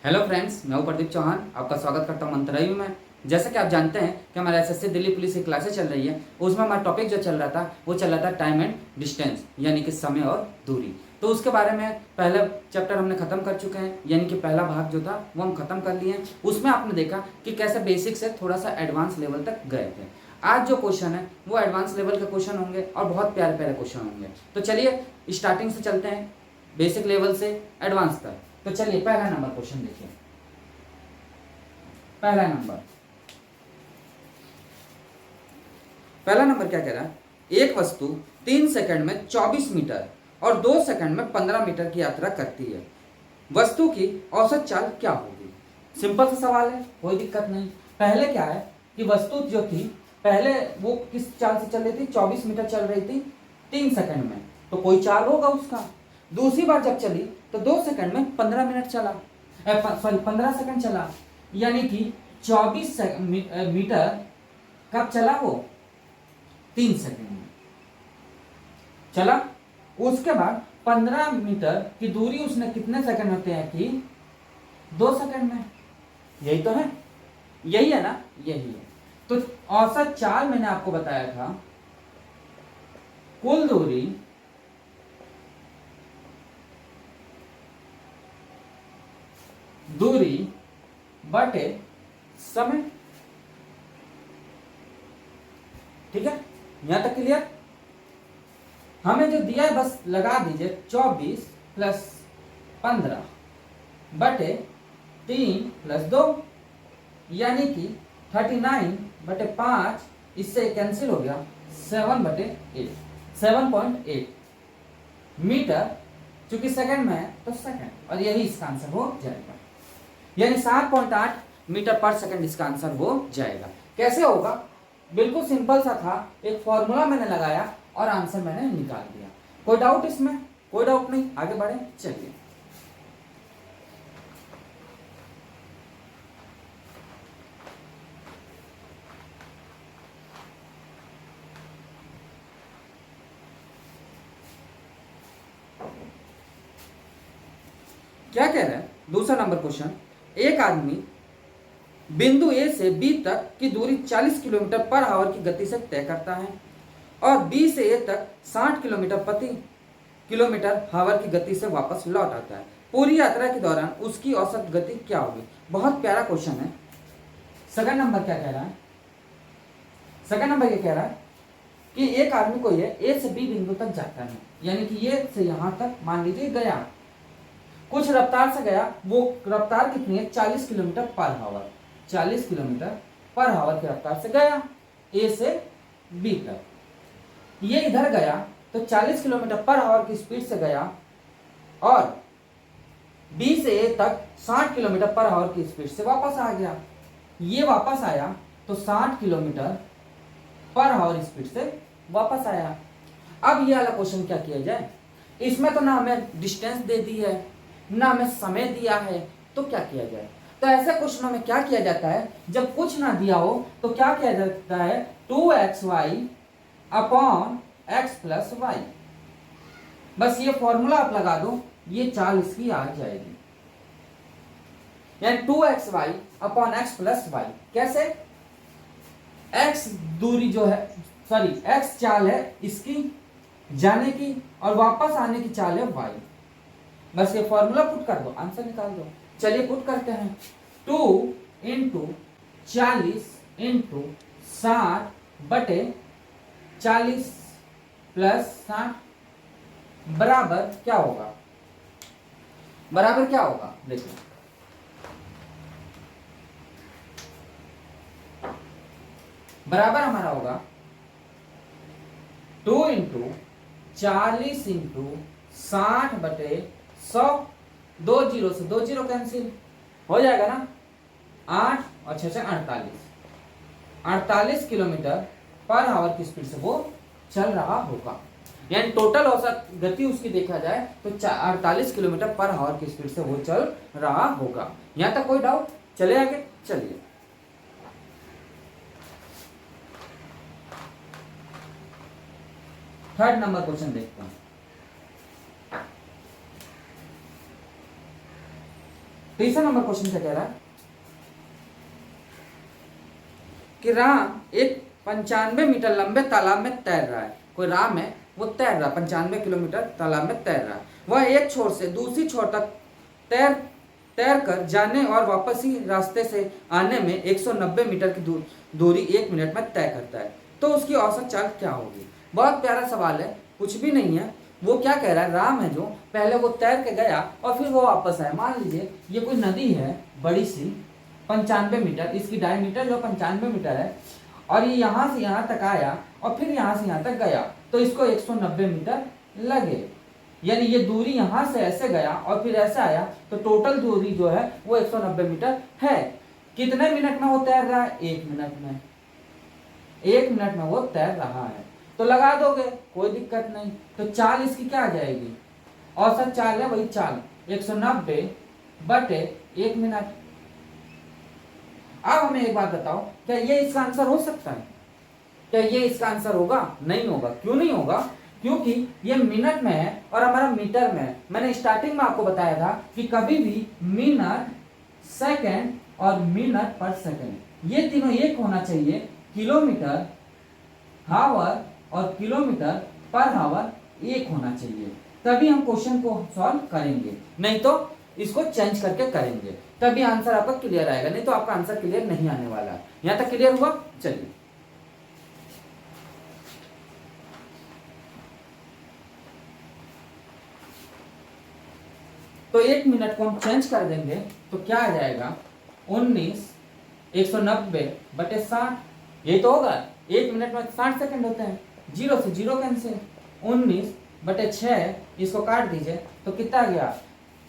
Hello friends, मैं हूं प्रदीप चौहान। आपका स्वागत करता हूं मंत्रालय में। जैसा कि आप जानते हैं कि हमारे एसएससी दिल्ली पुलिस की क्लासेस चल रही है, उसमें हमारा टॉपिक जो चल रहा था वो चल रहा था टाइम एंड डिस्टेंस, यानी कि समय और दूरी। तो उसके बारे में पहला चैप्टर हमने खत्म कर चुके हैं, यानी कि पहला भाग जो था वो हम खत्म कर लिए हैं। उसमें आपने देखा कि कैसे बेसिक से थोड़ा सा एडवांस लेवल तक गए थे। आज जो क्वेश्चन है वो एडवांस लेवल के क्वेश्चन होंगे और बहुत प्यारे प्यारे क्वेश्चन होंगे। तो चलिए स्टार्टिंग से चलते हैं, बेसिक लेवल से एडवांस तक। तो चलिए पहला नंबर क्वेश्चन देखिए। पहला नंबर क्या कह रहा है? एक वस्तु 3 सेकंड में 24 मीटर और 2 सेकंड में 15 मीटर की यात्रा करती है। वस्तु की औसत चाल क्या होगी? सिंपल सा सवाल है, कोई दिक्कत नहीं। पहले क्या है कि वस्तु जो थी पहले वो किस चाल से चल रही थी? 24 मीटर चल रही थी 3 सेकंड में, तो कोई चाल होगा उसका। दूसरी बार जब चली तो 2 सेकंड में 15 मिनट चला, सॉरी 15 सेकंड चला, यानी कि 24 मीटर कब चला? वो 3 सेकंड में चला। उसके बाद 15 मीटर की दूरी उसने कितने सेकंड में तय की? 2 सेकंड में। यही तो है, यही है ना, यही है। तो औसत चाल मैंने आपको बताया था, कुल दूरी बटे समय। ठीक है, यहां तक क्लियर? हमें जो दिया है बस लगा दीजिए, 24 प्लस 15 बटे 3 प्लस 2, यानी कि 39 बटे 5, इससे कैंसिल हो गया, 7 बटे 8, 7.8 मीटर। चूंकि सेकंड में है तो सेकंड, और यही इसका आंसर हो जाएगा, यानी 7.8 मीटर पर सेकंड इसका आंसर हो जाएगा। कैसे होगा? बिल्कुल सिंपल सा था, एक फॉर्मूला मैंने लगाया और आंसर मैंने निकाल दिया। कोई डाउट इसमें? कोई डाउट नहीं, आगे बढ़े चलिए। क्या कह रहा है? दूसरा नंबर क्वेश्चन। एक आदमी बिंदु ए से बी तक की दूरी 40 किलोमीटर पर आवर की गति से तय करता है और बी से ए तक 60 किलोमीटर प्रति किलोमीटर आवर की गति से वापस लौट आता है। पूरी यात्रा के दौरान उसकी औसत गति क्या होगी? बहुत प्यारा क्वेश्चन है। सेकंड नंबर क्या कह रहा है? सेकंड नंबर ये कह रहा है कि एक आदमी को ये ए से बी बिंदु तक जाता है, यानी कि ये से यहां तक मान लीजिए गया, कुछ रफ्तार से गया। वो रफ्तार कितनी है? 40 kilometre per hour. 40 kilometre per hour की रफ्तार से गया ए से बी तक। ये इधर गया तो 40 किलोमीटर पर आवर की स्पीड से गया और बी से ए तक 60 किलोमीटर पर आवर की स्पीड से वापस आ गया। ये वापस आया तो 60 किलोमीटर पर आवर स्पीड से वापस आया। अब ये वाला क्वेश्चन क्या किया जाए? इसमें तो ना हमें डिस्टेंस दे दी है, ना हमें समय दिया है, तो क्या किया जाए? तो ऐसे क्वेश्चनों में क्या किया जाता है, जब कुछ ना दिया हो तो क्या किया जाता है? 2xy upon x plus Y. बस ये फॉर्मूला आप लगा दो, ये चाल इसकी आ जाएगी, यानी 2xy upon x plus y. कैसे? x दूरी जो है, सॉरी x चाल है इसकी जाने की और वापस आने की चाल है y। बस ये फॉर्मूला पुट कर दो, आंसर निकाल दो। चलिए पुट करते हैं। 2 इंटू 40 इंटू 60 बटे 40 प्लस 60 बराबर क्या होगा? बराबर क्या होगा? देखिए, बराबर हमारा होगा 2 इंटू 40 इंटू 60 बटे 100। 2 जीरो से 2 जीरो कैंसिल हो जाएगा ना, 8 और 6 से 48 किलोमीटर पर आवर की स्पीड से वो चल रहा होगा। यानी टोटल औसत गति उसकी देखा जाए तो 48 किलोमीटर पर आवर की स्पीड से वो चल रहा होगा। यहां तक कोई डाउट? चले आगे चलिए। थर्ड नंबर क्वेश्चन देखते हैं। तीसरा नंबर क्वेश्चन क्या कह रहा है कि राम एक 95 मीटर लंबे तालाब में तैर रहा है। कोई राम है, वो तैर रहा है 95 किलोमीटर तालाब में तैर रहा है। वह एक छोर से दूसरी छोर तक तैर तैर कर जाने और वापस ही रास्ते से आने में 190 मीटर की दूरी 1 मिनट में तय करता है, तो उसकी औसत चाल क्या होगी। बहुत प्यारा सवाल है, कुछ भी नहीं है। वो क्या कह रहा है, राम है जो पहले वो तैर के गया और फिर वो वापस आया। मान लीजिए ये कोई नदी है बड़ी सी 95 मीटर, इसकी डायमीटर जो 95 मीटर है, और ये यहाँ से यहाँ तक आया और फिर यहाँ से यहाँ तक गया, तो इसको 190 मीटर लगे। यानी ये दूरी यहाँ से ऐसे गया और फिर ऐसे आया, तो टोटल दूरी जो है वो 190 मीटर है। कितने मिनट में वो तैर रहा है, 1 मिनट में। 1 मिनट में वो तैर रहा है, तो लगा दोगे, कोई दिक्कत नहीं। तो चाल इसकी क्या आ जाएगी, औसत चाल है वही चाल 190 बटे 1 मिनट। अब हमें एक बात बताओ, क्या ये इसका आंसर हो सकता है? क्या ये इसका आंसर होगा? नहीं होगा। क्यों नहीं होगा? क्योंकि ये मिनट में है और हमारा मीटर में है। मैंने स्टार्टिंग में आपको बताया था कि कभी भी मिनट, सेकंड और मिनट पर सेकंड ये तीनों एक होना चाहिए। किलोमीटर, हावर और किलोमीटर पर हावर एक होना चाहिए, तभी हम क्वेश्चन को सॉल्व करेंगे। नहीं तो इसको चेंज करके करेंगे, तभी आंसर आपका क्लियर आएगा, नहीं तो आपका आंसर क्लियर नहीं आने वाला है। यहां तक क्लियर हुआ? चलिए तो 1 मिनट को हम चेंज कर देंगे तो क्या आ जाएगा, 19 190 बटे 60। यही तो होगा, 1 मिनट में 60 सेकंड होते हैं। 0 से 0 कैंसिल, 19 बटे 6, इसको काट दीजिए तो कितना आ गया,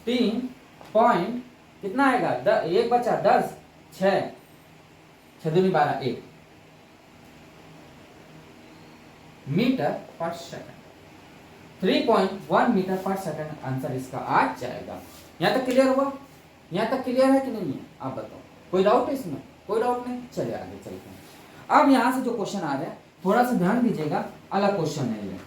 3 पॉइंट कितना आएगा, 1 बचा 10, 6 6 दूनी 12, 1 मीटर पर सेकंड। 3.1 मीटर पर सेकंड आंसर इसका आ जाएगा। यहां तक क्लियर हुआ? यहां तक क्लियर है कि नहीं है, आप बताओ। कोई डाउट है इसमें? कोई डाउट नहीं। चलिए आगे चलते हैं। अब यहां से जो क्वेश्चन आ रहा है थोड़ा सा ध्यान दीजिएगा, अलग क्वेश्चन है ये।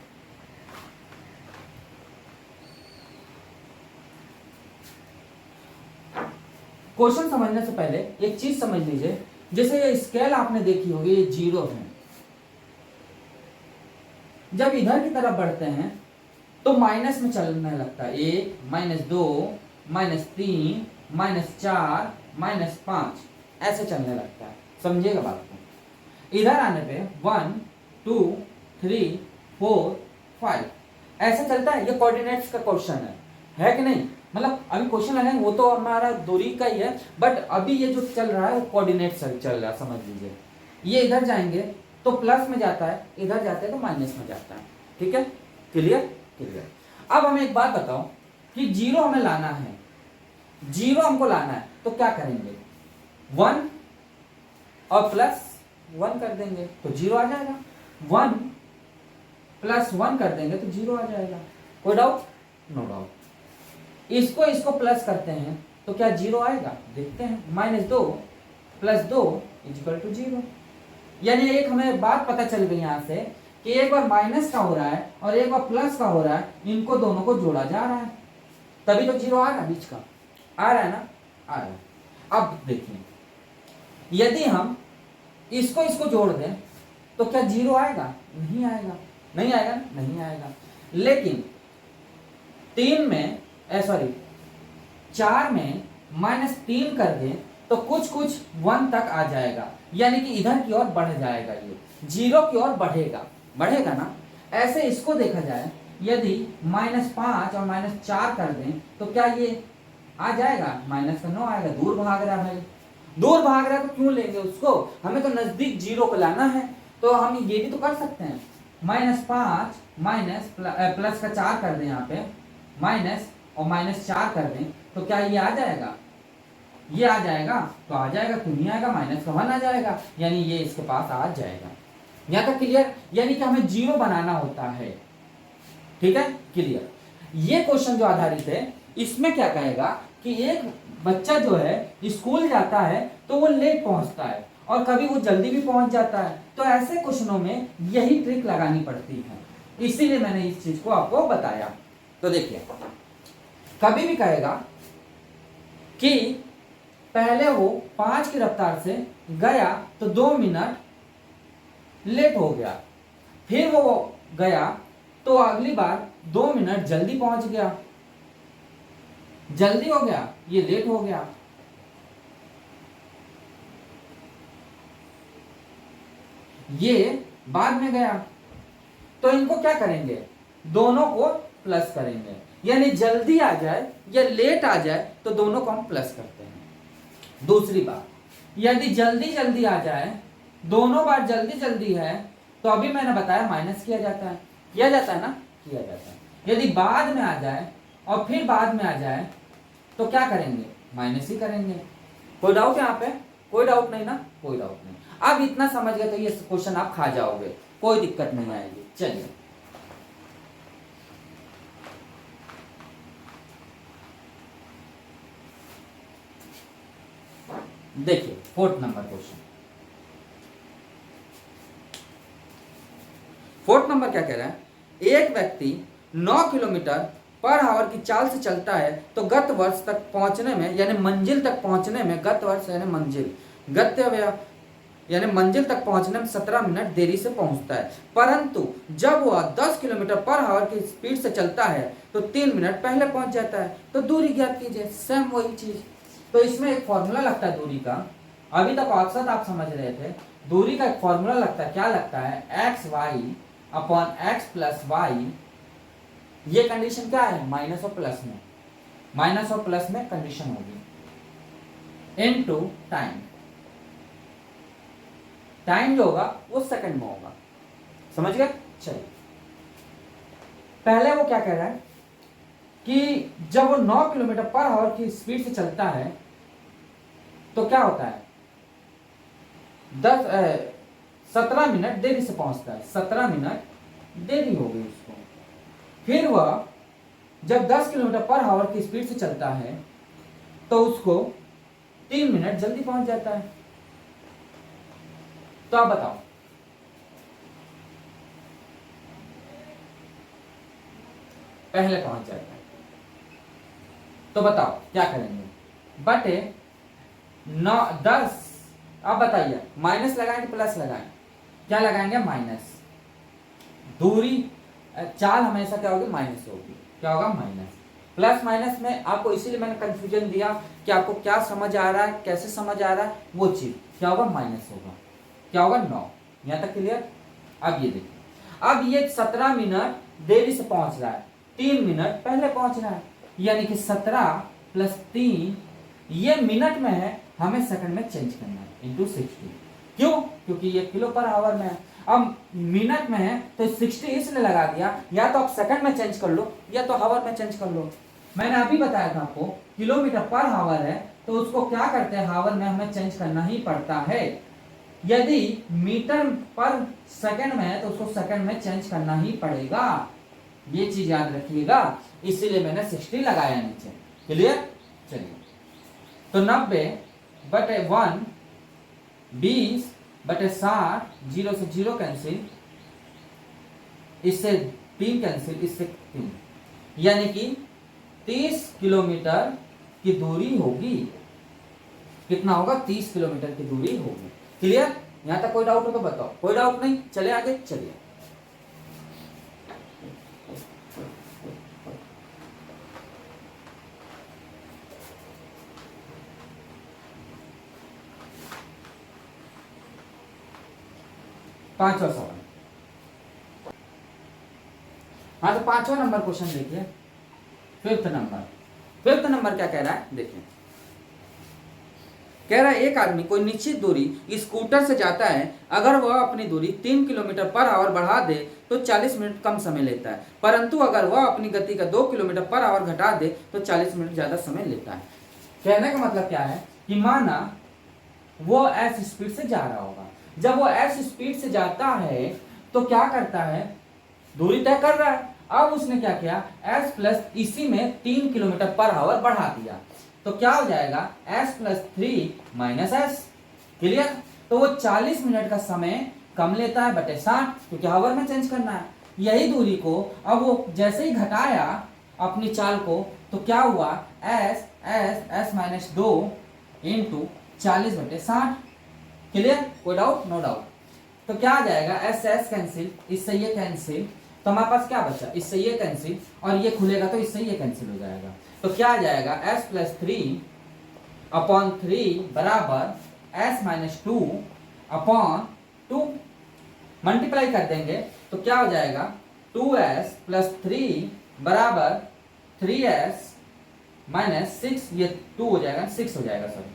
क्वेश्चन समझने से पहले एक चीज समझ लीजिए, जैसे ये स्केल आपने देखी होगी, ये 0 है। जब इधर की तरफ बढ़ते हैं तो माइनस में चलने लगता है, 1 -2 -3 -4 -5 ऐसे चलने लगता है। समझिएगा बात को। इधर आने पे 1 2 3 4 5 ऐसे चलता है। ये कोऑर्डिनेट्स का क्वेश्चन है कि नहीं? मतलब अभी क्वेश्चन है वो तो हमारा दूरी का ही है, बट अभी ये जो चल रहा है वो कोऑर्डिनेट्स चल रहा है, समझ लीजिए। ये इधर जाएंगे तो प्लस में जाता है, इधर जाते हैं तो माइनस में जाता है। ठीक है, क्लियर? क्लियर। अब हमें एक बात बताओ कि 0 हमें लाना है, 0 हमको लाना है, तो क्या करेंगे, 1 और +1 कर देंगे तो 0 आ जाएगा। 1 + 1 कर देंगे तो 0 आ जाएगा। कोई डाउट? No doubt. इसको प्लस करते हैं तो क्या 0 आएगा? देखते हैं। -2 + 2 = 0। यानी एक हमें बात पता चल गई यहां से कि एक बार माइनस का हो रहा है और एक बार प्लस का हो रहा है, इनको दोनों को जोड़ा जा रहा है, तभी तो 0 आ रहा है, बीच का आ रहा है ना, आ रहा है। अब देखिए, यदि हम इसको जोड़ दें तो क्या 0 आएगा? नहीं आएगा। नहीं आएगा, नहीं आएगा। लेकिन 4 में -3 कर दें तो कुछ 1 तक आ जाएगा, यानी कि इधर की ओर बढ़ जाएगा, ये 0 की ओर बढ़ेगा ना। ऐसे इसको देखा जाए, यदि -5 और -4 कर दें तो क्या ये आ जाएगा? माइनस का 9 आएगा। दूर भाग रहा है, दूर भाग रहा है तो क्यों लेंगे उसको, हमें तो नजदीक 0 को लाना है। तो हम ये भी तो कर सकते हैं, -5 प्लस का 4 कर दें, यहाँ पे माइनस और -4 कर दें तो क्या ये आ जाएगा? ये आ जाएगा तो आ जाएगा, क्यों नहीं आएगा? -1 आ जाएगा, यानी ये इसके पास आ जाएगा। यहाँ तक क्लियर? यानी कि हमें 0 बनाना होता है। ठीक है, क्लियर। ये क्वेश्चन जो आधारित है इसमें क्या कहेगा कि एक बच्चा जो है स्कूल जाता है तो वो लेट पहुंचता है और कभी वो जल्दी भी पहुंच जाता है, तो ऐसे क्वेश्चनों में यही ट्रिक लगानी पड़ती है, इसीलिए मैंने इस चीज को आपको बताया। तो देखिए, कभी भी कहेगा कि पहले वो 5 की रफ्तार से गया तो 2 मिनट लेट हो गया, फिर वो गया तो अगली बार 2 मिनट जल्दी पहुंच गया, जल्दी हो गया, ये लेट हो गया। ये बाद में गया, तो इनको क्या करेंगे, दोनों को प्लस करेंगे, यानी जल्दी आ जाए या लेट आ जाए तो दोनों को हम प्लस करते हैं। दूसरी बात, यदि जल्दी जल्दी आ जाए, दोनों बार जल्दी जल्दी है, तो अभी मैंने बताया माइनस किया जाता है, किया जाता है ना, किया जाता है। यदि बाद में आ जाए और फिर बाद में आ जाए तो क्या करेंगे, माइनस ही करेंगे। कोई डाउट यहाँ पे, कोई डाउट नहीं ना, कोई डाउट नहीं। अब इतना समझ गए तो ये क्वेश्चन आप खा जाओगे, कोई दिक्कत नहीं आएगी। चलिए देखिए fourth number question. Fourth number क्या कह रहा है, एक व्यक्ति 9 किलोमीटर पर आवर की चाल से चलता है तो गत वर्ष तक पहुंचने में, यानी मंजिल तक पहुंचने में, गत वर्ष यानी मंजिल, गंतव्य यानी मंजिल तक पहुंचने में 17 मिनट देरी से पहुंचता है, परंतु जब वह 10 किलोमीटर पर आवर की स्पीड से चलता है तो 3 मिनट पहले पहुंच जाता है। तो दूरी ज्ञात कीजिए, सेम वही चीज। तो इसमें एक फॉर्मूला लगता है दूरी का, अभी तक औसत आप समझ रहे थे, दूरी का एक फॉर्मूला लगता है, क्या लगता है, x y upon x plus y. ये कंडीशन क्या है, माइनस और प्लस में, माइनस और प्लस में कंडीशन होगी, इनटू टाइम। टाइम जो होगा वो सेकंड में होगा, समझ गए। चलिए पहले वो क्या कह रहा है कि जब वो 9 किलोमीटर पर आवर की स्पीड से चलता है तो क्या होता है, 17 मिनट देरी से पहुंचता है, 17 मिनट देरी हो गई उसको। फिर वह जब 10 किलोमीटर पर आवर की स्पीड से चलता है तो उसको 3 मिनट जल्दी पहुंच जाता है। तो आप बताओ, पहले पहुंच जाता है, तो बताओ क्या करेंगे, बटे 9 10, आप बताइए माइनस लगाएं कि प्लस लगाएं, क्या लगाएंगे, माइनस। दूरी चाल हमेशा क्या होगी, माइनस होगी, क्या होगा, माइनस। प्लस माइनस में आपको इसीलिए मैंने कंफ्यूजन दिया कि आपको क्या समझ आ रहा है, कैसे समझ आ रहा है, वो चीज क्या होगा, माइनस होगा, क्या होगा, 9। यहां तक क्लियर। अब ये देखिए, अब ये 17 मिनट देरी से पहुंच रहा है, 3 मिनट पहले पहुंच रहा है, यानी कि 17 प्लस 3, ये मिनट में है, हमें सेकंड में चेंज करना है, इंटू 60। क्यों, क्योंकि ये किलो पर आवर में है, अब मिनट में है तो 60 इसलिए लगा दिया, या तो आप सेकंड में चेंज कर लो या तो हावर में चेंज कर लो। मैंने अभी बताया था आपको, किलोमीटर पर हावर है तो उसको क्या करते हैं, हावर में हमें चेंज करना ही पड़ता है। यदि मीटर पर सेकंड में है तो उसको सेकंड में चेंज करना ही पड़ेगा, ये चीज याद रखिएगा, इसीलिए मैंने 60 लगाया नीचे। क्लियर। चलिए तो 90 बटे 1 20 बटे 60, 0 से 0 कैंसिल, इससे 3 कैंसिल, इससे 3, यानी कि 30 किलोमीटर की दूरी होगी। कितना होगा, 30 किलोमीटर की दूरी होगी। क्लियर। यहां तक कोई डाउट हो तो बताओ, कोई डाउट नहीं, चले आगे। चलिए पांचवा सवाल। हाँ तो पांचवा नंबर क्वेश्चन देखिए, फिफ्थ नंबर क्या कह रहा है, देखिए कह रहा है एक आदमी कोई निश्चित दूरी स्कूटर से जाता है, अगर वह अपनी दूरी 3 किलोमीटर पर आवर बढ़ा दे तो 40 मिनट कम समय लेता है, परंतु अगर वह अपनी गति का 2 किलोमीटर पर आवर घटा दे तो 40 मिनट ज्यादा समय लेता है। कहने का मतलब क्या है कि माना वो एस स्पीड से जा रहा होगा, जब वो एस स्पीड से जाता है तो क्या करता है, दूरी तय कर रहा है, अब उसने क्या किया, एस प्लस इसी में 3 किलोमीटर पर आवर बढ़ा दिया, तो क्या हो जाएगा, s plus 3 minus S. Clear. तो वो 40 मिनट का समय कम लेता है बटे 60, क्योंकि आवर में चेंज करना है। यही दूरी को अब वो जैसे ही घटाया अपनी चाल को, तो क्या हुआ, s s minus 2 into 40/60। Clear, कोई डाउट? No doubt. तो क्या आ जाएगा, एस एस कैंसिल, इससे ये कैंसिल, तो हमारे पास क्या बचा, इससे ये कैंसिल और ये खुलेगा तो इससे ये कैंसिल हो जाएगा। तो क्या आ जाएगा, एस प्लस 3/3 बराबर एस माइनस 2/2। मल्टीप्लाई कर देंगे तो क्या हो जाएगा, 2s प्लस 3 बराबर 3s माइनस 6, ये 2 हो जाएगा, 6 हो जाएगा, सॉरी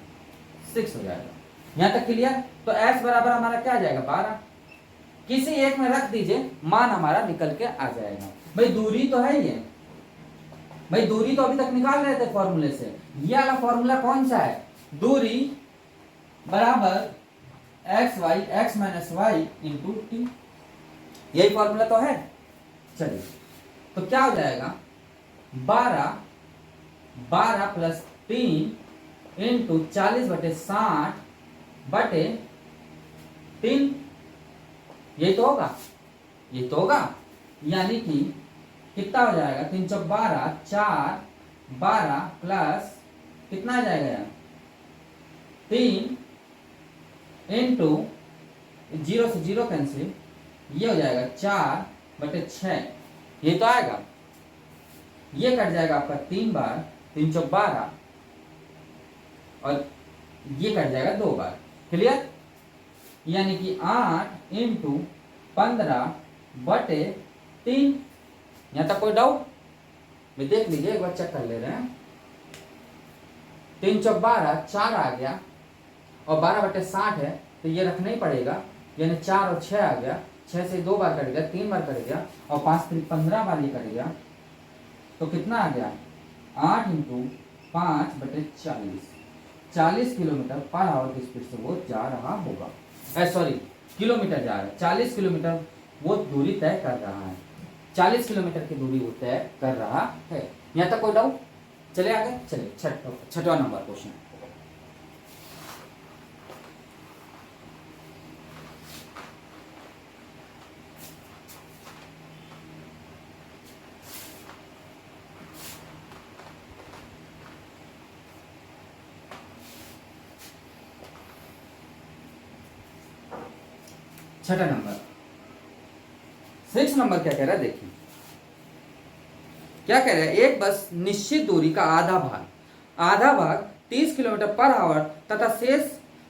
6 हो जाएगा। यहां तक क्लियर? तो s बराबर हमारा क्या आ जाएगा, 12। किसी एक में रख दीजिए, मान हमारा निकल के आ जाएगा। भाई दूरी तो है ये, भाई दूरी तो अभी तक निकाल रहे थे फॉर्मूले से। ये वाला फॉर्मूला कौन सा है, दूरी बराबर x minus y into t, यही फॉर्मूला तो है। चलिए, तो क्या हो जाएगा, 12 प्लस 3 इंटू 40/60/3, यही तो होगा, ये तो होगा। यानी कि कितना हो जाएगा, 3 चौक 12, 4 12 प्लस कितना आ जाएगा यार, 3 इंटू 0 से 0 कैंसिल, ये हो जाएगा 4/6, ये तो आएगा। ये कट जाएगा आपका 3 बार, 3 चौक 12 और ये कट जाएगा 2 बार। क्लियर? यानी कि 8 इंटू 15/3। यहां तक कोई डाउट? मैं देख लीजिए, एक बार चेक कर ले रहे हैं। 3 चौक 12, 4 आ गया और 12/60 है तो ये रखना ही पड़ेगा, यानी 4 और 6 आ गया, 6 से 2 बार कट गया, 3 बार कट गया और 5 3 15 बार ये कट गया, तो कितना आ गया, 8 इंटू 5/40, 40 किलोमीटर पर आवर की स्पीड से वो जा रहा होगा, सॉरी किलोमीटर जा रहा है, 40 किलोमीटर वो दूरी तय कर रहा है, 40 किलोमीटर की दूरी वो तय कर रहा है। यहाँ तक कोई डाउट? चले आगे, चलिए छठवां नंबर क्वेश्चन। छठा नंबर, 6 नंबर क्या कह रहा है, देखिए क्या कह रहा है, एक बस निश्चित दूरी का आधा भाग 30 किलोमीटर पर आवर तथा शेष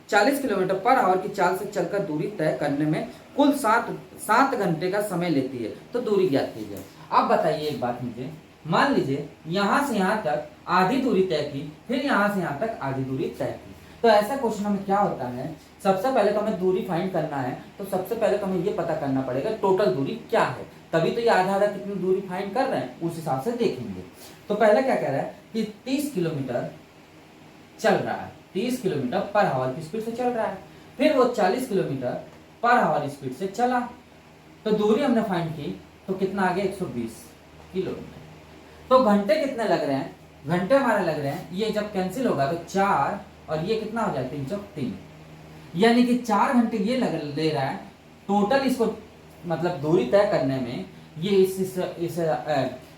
40 किलोमीटर पर आवर की चाल से चलकर दूरी तय करने में कुल 7 घंटे का समय लेती है, तो दूरी ज्ञात कीजिए। अब बताइए एक बात मुझे, मान लीजिए यहां से यहां तक आधी दूरी तय की, फिर यहां से यहां तक आधी दूरी तय की, तो ऐसा क्वेश्चन में क्या होता है, सबसे पहले तो हमें दूरी फाइंड करना है, तो सबसे पहले तो हमें ये पता करना पड़ेगा टोटल दूरी क्या है, तभी तो ये आधा आधा कितनी दूरी फाइंड कर रहे हैं, उस हिसाब से देखेंगे। तो पहले क्या कह रहा है कि 30 किलोमीटर चल रहा है, 30 किलोमीटर पर आवर की स्पीड से चल रहा है, फिर वो 40 किलोमीटर पर आवर स्पीड से चला, तो दूरी हमने फाइंड की, तो कितना आ गया, 120 किलोमीटर। तो घंटे कितने लग रहे हैं, घंटे हमारे लग रहे हैं, ये जब कैंसिल होगा तो 4 और ये कितना हो जाए, 3 चौक 3, यानी कि 4 घंटे ये ले रहा है टोटल, इसको मतलब दूरी तय करने में। ये इस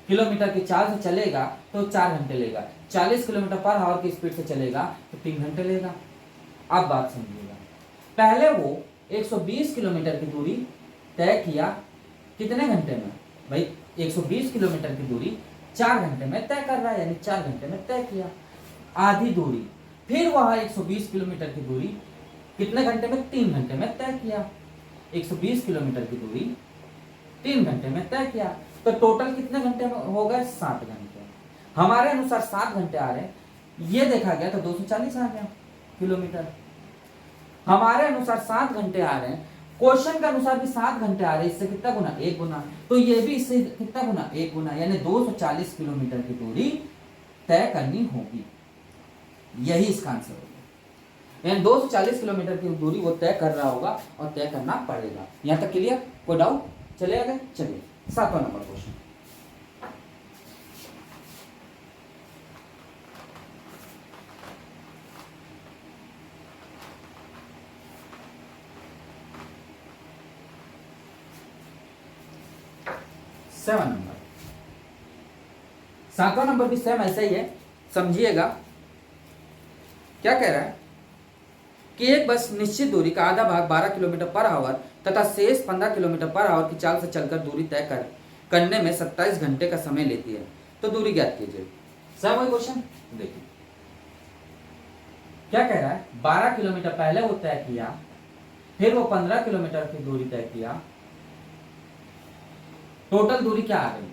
किलोमीटर की चाल से चलेगा तो 4 घंटे लेगा, 40 किलोमीटर पर आवर की स्पीड से चलेगा तो 3 घंटे लेगा। अब बात समझिएगा, पहले वो 120 किलोमीटर की दूरी तय किया कितने घंटे में, भाई 120 किलोमीटर की दूरी 4 घंटे में तय कर रहा है, यानी 4 घंटे में तय किया आधी दूरी, फिर वह 120 किलोमीटर की दूरी कितने घंटे में, 3 घंटे में तय किया, 120 किलोमीटर की दूरी 3 घंटे में तय किया, तो टोटल कितने घंटे में हो गए, 7 घंटे। हमारे अनुसार 7 घंटे आ रहे हैं, ये देखा गया तो 240 आ गया किलोमीटर, हमारे अनुसार 7 घंटे आ रहे हैं, क्वेश्चन के अनुसार भी 7 घंटे आ रहे हैं, इससे कितना गुना, 1 गुना, तो ये भी इससे कितना गुना, 1 गुना, यानी 240 किलोमीटर की दूरी तय करनी होगी, यही इसका आंसर होगा। यानी 240 किलोमीटर की दूरी वो तय कर रहा होगा और तय करना पड़ेगा। यहां तक क्लियर, कोई डाउट? चले आगे, चलिए 7वां नंबर क्वेश्चन। सेवन नंबर, 7वां नंबर भी सेम ऐसा ही है, समझिएगा। क्या कह रहा है कि एक बस निश्चित दूरी का आधा भाग 12 किलोमीटर पर आवर तथा शेष 15 किलोमीटर पर आवर की चाल से चलकर दूरी तय करने में 27 घंटे का समय लेती है, तो दूरी ज्ञात कीजिए। सब वही क्वेश्चन देखिए क्या कह रहा है, 12 किलोमीटर पहले वो तय किया, फिर वो 15 किलोमीटर की दूरी तय किया, टोटल दूरी क्या आ गई,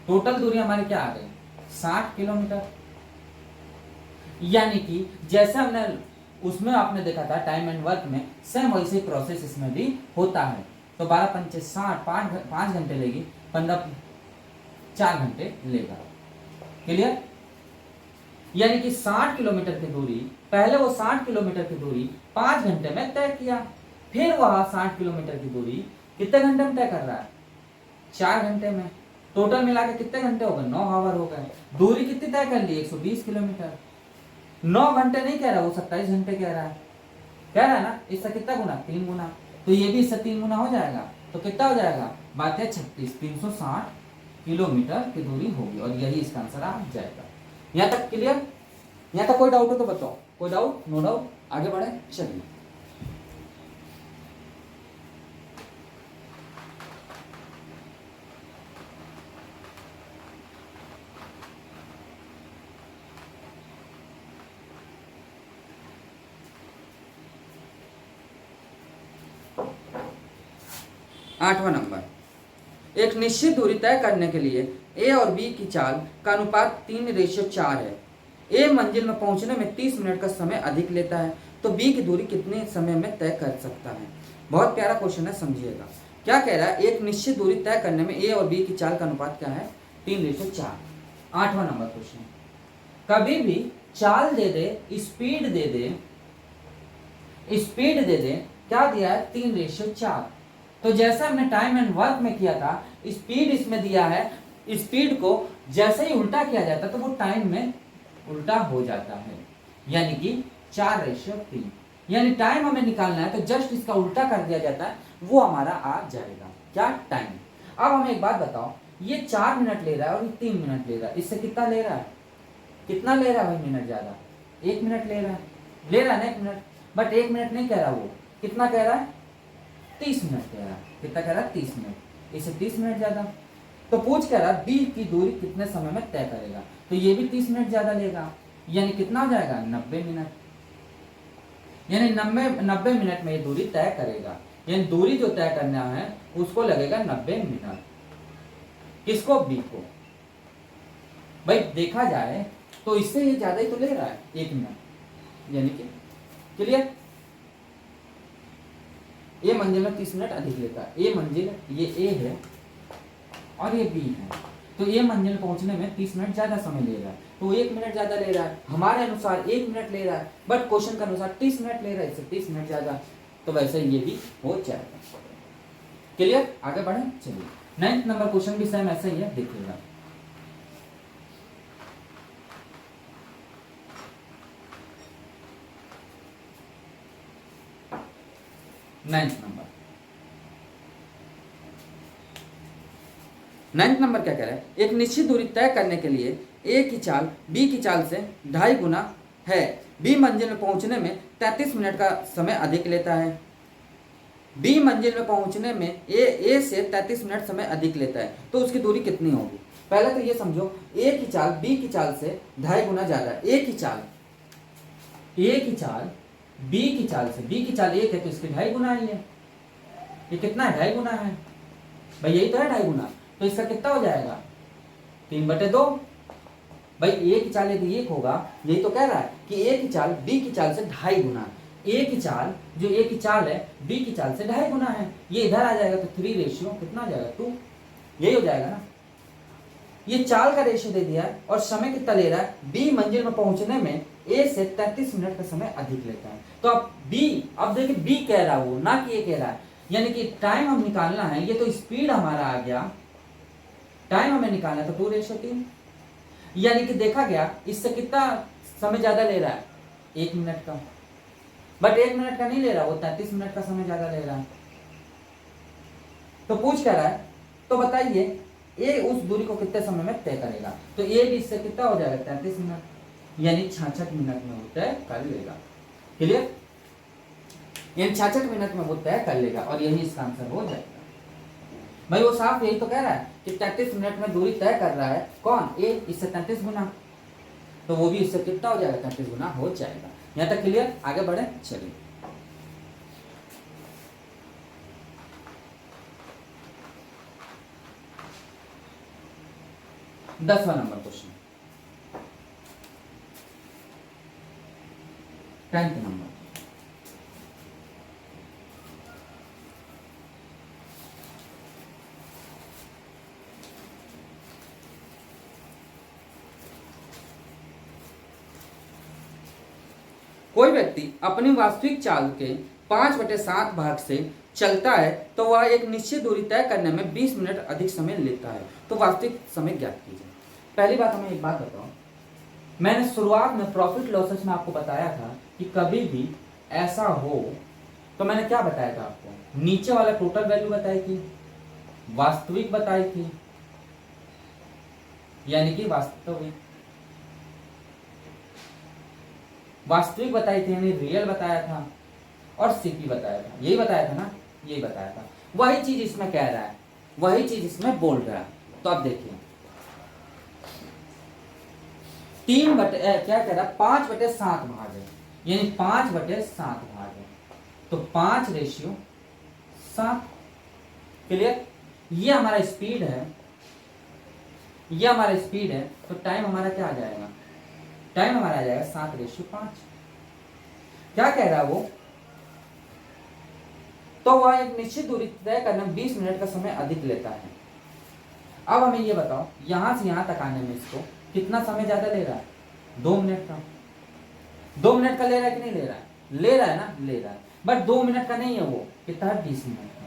टोटल दूरी हमारी क्या आ गई 60 किलोमीटर। यानी कि जैसे हमने उसमें आपने देखा था टाइम एंड वर्क में, सेम वैसे प्रोसेस इसमें भी होता है। तो 12 पंचे 60, 5 घंटे लेगी, 15 4 घंटे लेगा। क्लियर? यानी कि 60 किलोमीटर की दूरी, पहले वो 60 किलोमीटर की दूरी 5 घंटे में तय किया, फिर वह 60 किलोमीटर की दूरी कितने घंटे में तय कर रहा है 4 घंटे में। टोटल मिला के कितने घंटे हो गए 9 आवर हो गए। दूरी कितनी तय कर ली 120 किलोमीटर। 9 घंटे नहीं कह रहा वो 27 घंटे कह रहा है ना। इससे कितना गुना 3 गुना, तो ये भी इससे 3 गुना हो जाएगा, तो कितना हो जाएगा बात है 36, 360 किलोमीटर की दूरी होगी और यही इसका आंसर आ जाएगा। यहाँ तक क्लियर? यहाँ तक कोई डाउट हो तो बताओ। कोई डाउट? नो डाउट, आगे बढ़े चलिए। आठवां नंबर, एक निश्चित दूरी तय करने के लिए ए और बी की चाल का अनुपात 3:4 है। ए मंजिल में पहुंचने में 30 मिनट का समय अधिक लेता है, तो बी की दूरी कितने समय में तय कर सकता है। बहुत प्यारा क्वेश्चन है, समझिएगा। क्या कह रहा है, एक निश्चित दूरी तय करने में ए और बी की चाल का अनुपात क्या है 3:4। 8वां नंबर क्वेश्चन, कभी भी चाल दे दे, स्पीड दे दे, क्या दिया है 3:4। तो जैसे हमने टाइम एंड वर्क में किया था, स्पीड इसमें दिया है, स्पीड को जैसे ही उल्टा किया जाता है तो वो टाइम में उल्टा हो जाता है, यानी कि 4:3। यानी टाइम हमें निकालना है तो जस्ट इसका उल्टा कर दिया जाता है, वो हमारा आ जाएगा क्या टाइम। अब हमें एक बात बताओ, ये 4 मिनट ले रहा है और ये 3 मिनट ले रहा है, इससे कितना ले रहा है, कितना ले रहा है भाई मिनट ज्यादा, 1 मिनट ले रहा है ना 1 मिनट। बट 1 मिनट नहीं कह रहा, वो कितना कह रहा है 30 मिनट कह रहा है। कितना कह रहा है 30 मिनट, इससे 30 मिनट ज्यादा। तो पूछ कह रहा है बी की दूरी कितने समय में तय करेगा, तो ये भी 30 मिनट ज्यादा लेगा, यानी कितना हो जाएगा 90 मिनट। यानी 90 मिनट में ये दूरी तय करेगा, यानी दूरी जो तय करना है उसको लगेगा 90 मिनट। किसको, बी को। भाई देखा जाए तो इससे ये ज्यादा ही तो ले रहा है 1 मिनट, यानी कि क्लियर। ए मंजिल में 30 मिनट अधिक लेता है। ए मंजिल, ये ए है और ये बी है, तो ए मंजिल पहुंचने में 30 मिनट ज्यादा समय ले रहा है, तो 1 मिनट ज्यादा ले रहा है। हमारे अनुसार 1 मिनट ले रहा है, बट क्वेश्चन के अनुसार 30 मिनट ले रहा है, इससे 30 मिनट ज्यादा, तो वैसे ये भी हो जाएगा। क्लियर? आगे बढ़े चलिए। 9th नंबर क्वेश्चन भी सेम ऐसा ही है, देखिएगा। नाइन्थ नंबर क्या कह रहा है, एक निश्चित दूरी तय करने के लिए ए की चाल बी की चाल से 2.5 गुना है। बी मंजिल में पहुंचने में 33 मिनट का समय अधिक लेता है। बी मंजिल में पहुंचने में ए से 33 मिनट समय अधिक लेता है, तो उसकी दूरी कितनी होगी। पहले तो ये समझो, ए की चाल बी की चाल से 2.5 गुना ज्यादा है। ए की चाल बी की चाल से, बी की चाल 1 है तो इसकी 2.5 गुना ही है। ये कितना है 2.5 गुना है भाई, यही तो है 2.5 गुना, तो इसका कितना हो जाएगा 3/2। भाई ए की चाल यदि 1 होगा, यही तो कह रहा है कि ए की चाल बी की चाल से 2.5 गुना, ए की चाल जो ए की चाल है बी की चाल से 2.5 गुना है। ये इधर आ जाएगा तो 3 रेशियो कितना आ जाएगा 2, यही हो जाएगा ना। ये चाल का रेशियो दे दिया है और समय कितना ले रहा है, बी मंजिल में पहुंचने में ए से 33 मिनट का समय अधिक लेता है। तो अब बी, अब देखिए बी कह रहा है वो, ना कि ए कह रहा है, यानी कि टाइम हम निकालना है। ये तो स्पीड हमारा आ गया, टाइम हमें निकालना है तो 2:3, यानी कि देखा गया इससे कितना समय ज्यादा ले रहा है 1 मिनट का, बट 1 मिनट का नहीं ले रहा, वो 33 मिनट का समय ज्यादा ले रहा है। तो पूछ कर रहा है, तो बताइए ए उस दूरी को कितने समय में तय करेगा, तो ए भी इससे कितना हो जाएगा 33 मिनट। यानी 66 मिनट में वो तय कर लेगा। क्लियर? यानी 66 मिनट में वो तय कर लेगा और यही इसका आंसर हो जाएगा। भाई वो साफ यही तो कह रहा है कि 33 मिनट में दूरी तय कर रहा है। कौन? ए। इससे 33 गुना, तो वो भी इससे कितना हो जाएगा? 33 गुना हो जाएगा। यहाँ तक क्लियर? आगे बढ़े, चलिए। दसवां नंबर क्वेश्चन, 10th नंबर। कोई व्यक्ति अपनी वास्तविक चाल के 5/7 भाग से चलता है तो वह एक निश्चित दूरी तय करने में 20 मिनट अधिक समय लेता है। तो वास्तविक समय ज्ञात कीजिए। पहली बात हमें एक बात बताओ, मैंने शुरुआत में प्रॉफिट लॉसेस में आपको बताया था कि कभी भी ऐसा हो तो मैंने क्या बताया था आपको? नीचे वाला टोटल वैल्यू बताई थी, वास्तविक बताई थी, यानी कि वास्तविक बताई थी यानी रियल बताया था, और सीपी बताया था। यही बताया था ना? यही बताया था। वही चीज इसमें कह रहा है, वही चीज इसमें बोल रहा है। तो अब देखिए, 5/7 भाग है, यानी 5/7 भाग है, तो 5:7। क्लियर? ये हमारा स्पीड है, ये हमारा स्पीड है, तो टाइम हमारा क्या आ जाएगा? टाइम हमारा आ जाएगा 7:5। क्या कह रहा है वो? तो वह एक निश्चित दूरी तय करने में 20 मिनट का समय अधिक लेता है। अब हमें ये बताओ, यहां से यहां तक आने में इसको कितना समय ज्यादा ले रहा है? 2 मिनट का। 2 मिनट का ले रहा है कि नहीं ले रहा है? ले रहा है ना? ले रहा है। बट 2 मिनट का नहीं है वो, कितना है? 20 मिनट का।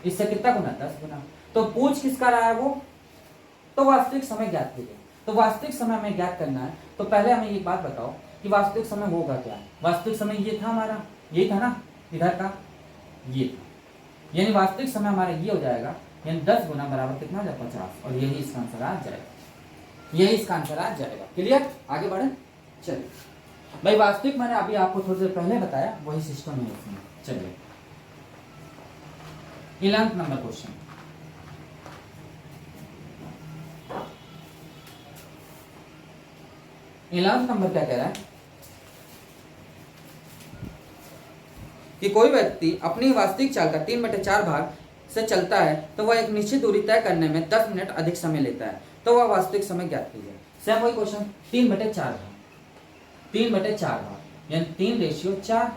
इससे कितना गुना? 10 गुना। तो पूछ किसका रहा है वो? तो वास्तविक समय ज्ञात कीजिए। तो वास्तविक समय हमें ज्ञात करना है, तो पहले हमें एक बात बताओ कि वास्तविक समय होगा क्या? वास्तविक समय ये था हमारा, यही था ना, इधर का ये था, यानी वास्तविक समय हमारा ये हो जाएगा, यानी 10 गुना बराबर कितना हो जाएगा? 50। और यही इसका आंसर आ जाएगा, यही इसका आंसर आ जाएगा। क्लियर? आगे बढ़े, चलिए। भाई वास्तविक मैंने अभी आपको थोड़ी देर पहले बताया, वही सिस्टम है इसमें। चलिए 11th number question. 11th number क्या कह रहा है कि कोई व्यक्ति अपनी वास्तविक चाल का 3/4 भाग से चलता है तो वह एक निश्चित दूरी तय करने में 10 मिनट अधिक समय लेता है। तो वह वास्तविक समय ज्ञात कीजिए। सेम वही क्वेश्चन, 3/4 भाग, 3/4 भाग यानी 3:4,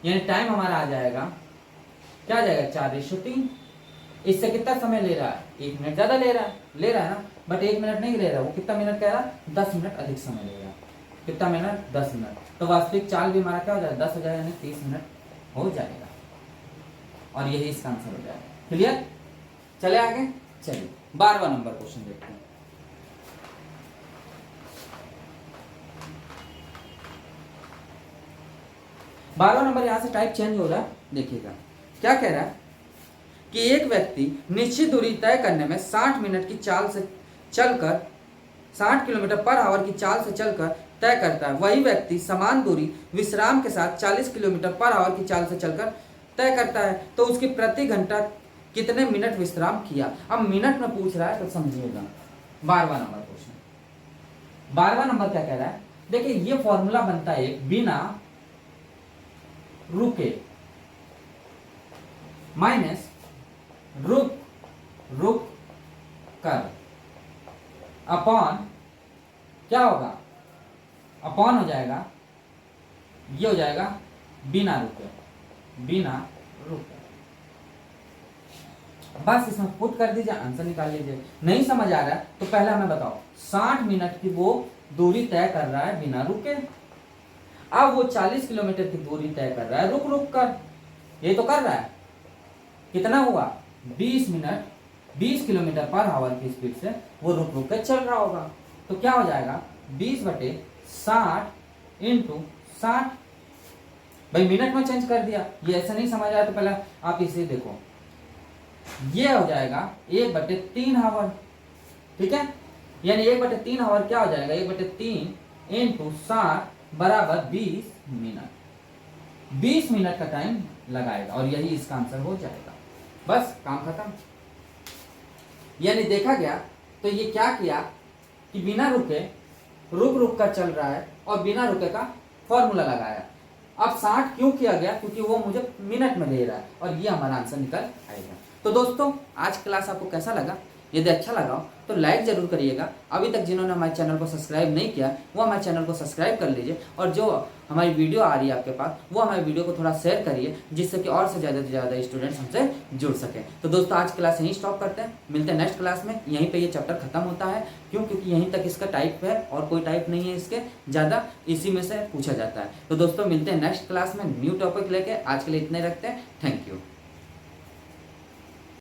यानी टाइम हमारा आ जाएगा, क्या आ जाएगा? 4:3। इससे कितना समय ले रहा है? 1 मिनट ज्यादा ले रहा है ना, बट 1 मिनट नहीं ले रहा, वो कितना मिनट कह रहा है? 10 मिनट अधिक समय ले रहा है। कितना मिनट? 10 मिनट। तो वास्तविक चाल भी हमारा क्या हो जाएगा? 10 हो जाएगा, यानी 30 मिनट हो जाएगा, और यही इसका आंसर हो जाएगा। क्लियर? चले आगे, चलिए 12वां नंबर क्वेश्चन देखते हैं। बारहवां नंबर यहां से टाइप चेंज हो रहा है, देखिएगा क्या कह रहा है कि एक व्यक्ति निश्चित दूरी तय करने में 60 मिनट की चाल से चलकर 60 किलोमीटर पर आवर की चाल से चलकर तय करता है। वही व्यक्ति समान दूरी विश्राम के साथ 40 किलोमीटर पर आवर की चाल से चलकर तय करता है, तो उसकी प्रति घंटा कितने मिनट विश्राम किया? अब मिनट में पूछ रहा है, तो समझिएगा। 12वां नंबर क्वेश्चन। 12वां नंबर क्या कह रहा है? देखिए ये फॉर्मूला बनता है एक, बिना रुके माइनस रुक कर अपॉन, क्या होगा? अपॉन हो जाएगा, ये हो जाएगा बिना रुके, बस इसमें पुट कर दीजिए, आंसर निकाल लीजिए। नहीं समझ आ रहा है तो पहले हमें बताओ, 60 मिनट की वो दूरी तय कर रहा है बिना रुके, अब वो 40 किलोमीटर की दूरी तय कर रहा है रुक कर। ये तो कर रहा है, कितना हुआ? 20 मिनट, 20 किलोमीटर पर आवर की स्पीड से वो रुक कर चल रहा होगा। तो क्या हो जाएगा? 20/60 इंटू 60। भाई मिनट में चेंज कर दिया, ये ऐसा नहीं समझ आया तो पहले आप इसे देखो, ये हो जाएगा 1/3 आवर। ठीक है, यानी 1/3 आवर क्या हो जाएगा? 1/3 इंटू 60 बराबर 20 मिनट। 20 मिनट का टाइम लगाएगा और यही इसका आंसर हो जाएगा। बस काम खत्म। यानी देखा गया तो ये क्या किया कि बिना रुके रुक रुक कर चल रहा है और बिना रुके का फॉर्मूला लगाया। अब 60 क्यों किया गया, क्योंकि वो मुझे मिनट में दे रहा है और ये हमारा आंसर निकल आएगा। तो दोस्तों आज क्लास आपको कैसा लगा? यदि अच्छा लगा हो तो लाइक जरूर करिएगा। अभी तक जिन्होंने हमारे चैनल को सब्सक्राइब नहीं किया वो हमारे चैनल को सब्सक्राइब कर लीजिए, और जो हमारी वीडियो आ रही है आपके पास वो हमारी वीडियो को थोड़ा शेयर करिए, जिससे कि और से ज़्यादा स्टूडेंट्स हमसे जुड़ सकें। तो दोस्तों आज क्लास यहीं स्टॉप करते हैं, मिलते हैं नेक्स्ट क्लास में। यहीं पे ये चैप्टर खत्म होता है। क्यों? क्योंकि यहीं तक इसका टाइप है और कोई टाइप नहीं है इसके ज़्यादा, इसी में से पूछा जाता है। तो दोस्तों मिलते हैं नेक्स्ट क्लास में न्यू टॉपिक लेके। आज के लिए इतने रखते हैं। Thank you.